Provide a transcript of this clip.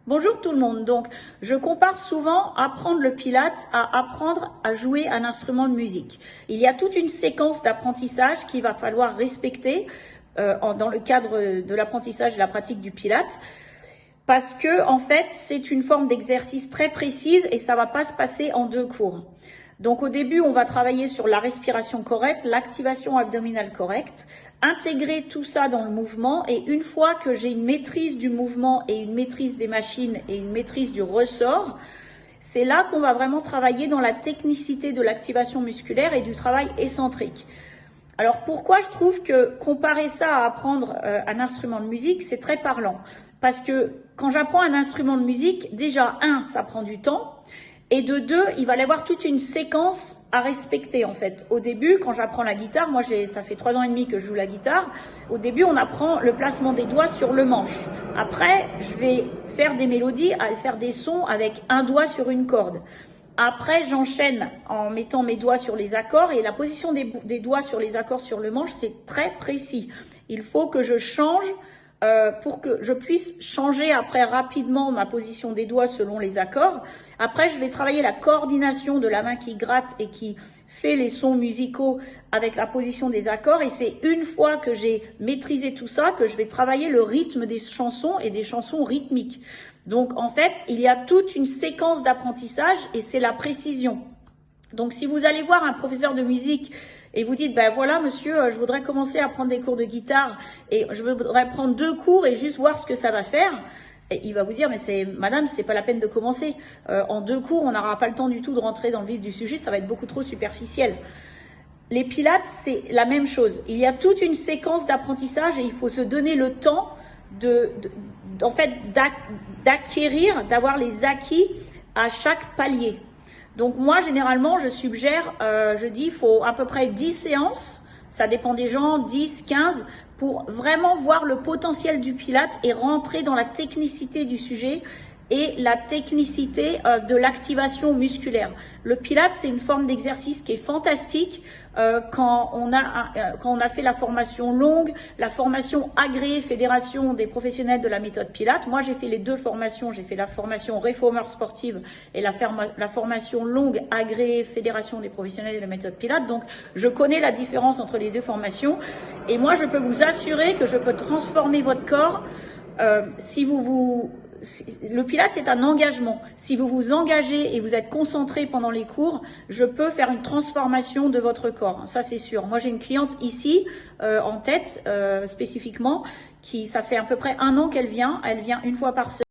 Bonjour tout le monde. Donc, je compare souvent apprendre le Pilates à apprendre à jouer un instrument de musique. Il y a toute une séquence d'apprentissage qu'il va falloir respecter dans le cadre de l'apprentissage et de la pratique du Pilates. Parce que, en fait, c'est une forme d'exercice très précise et ça va pas se passer en 2 cours. Donc, au début, on va travailler sur la respiration correcte, l'activation abdominale correcte, intégrer tout ça dans le mouvement. Et une fois que j'ai une maîtrise du mouvement et une maîtrise des machines et une maîtrise du ressort, c'est là qu'on va vraiment travailler dans la technicité de l'activation musculaire et du travail excentrique. Alors pourquoi je trouve que comparer ça à apprendre un instrument de musique, c'est très parlant. Parce que quand j'apprends un instrument de musique, déjà, ça prend du temps. Et de 2, il va y avoir toute une séquence à respecter en fait. Au début, quand j'apprends la guitare, moi ça fait 3 ans et demi que je joue la guitare. Au début, on apprend le placement des doigts sur le manche. Après, je vais faire des mélodies, faire des sons avec un doigt sur une corde. Après, j'enchaîne en mettant mes doigts sur les accords et la position des doigts sur les accords sur le manche, c'est très précis. Il faut que je change pour que je puisse changer après rapidement ma position des doigts selon les accords. Après, je vais travailler la coordination de la main qui gratte et qui fait les sons musicaux avec la position des accords. Et c'est une fois que j'ai maîtrisé tout ça que je vais travailler le rythme des chansons et des chansons rythmiques. Donc, en fait, il y a toute une séquence d'apprentissage et c'est la précision. Donc, si vous allez voir un professeur de musique et vous dites, ben voilà monsieur, je voudrais commencer à prendre des cours de guitare et je voudrais prendre 2 cours et juste voir ce que ça va faire. Et il va vous dire, mais madame, c'est pas la peine de commencer. En 2 cours, on n'aura pas le temps du tout de rentrer dans le vif du sujet, ça va être beaucoup trop superficiel. Les pilates, c'est la même chose. Il y a toute une séquence d'apprentissage et il faut se donner le temps d'acquérir, d'avoir les acquis à chaque palier. Donc moi, généralement, je suggère, je dis, il faut à peu près 10 séances, ça dépend des gens, 10, 15, pour vraiment voir le potentiel du Pilates et rentrer dans la technicité du sujet et la technicité de l'activation musculaire. Le Pilates, c'est une forme d'exercice qui est fantastique quand on a fait la formation longue, la formation agréée Fédération des professionnels de la méthode Pilates. Moi, j'ai fait les 2 formations. J'ai fait la formation réformeur sportive et la formation longue agréée Fédération des professionnels de la méthode Pilates. Donc, je connais la différence entre les 2 formations. Et moi, je peux vous assurer que je peux transformer votre corps le Pilates, c'est un engagement. Si vous vous engagez et vous êtes concentré pendant les cours, je peux faire une transformation de votre corps. Ça, c'est sûr. Moi, j'ai une cliente ici, en tête, spécifiquement, ça fait à peu près 1 an qu'elle vient. Elle vient une fois par semaine.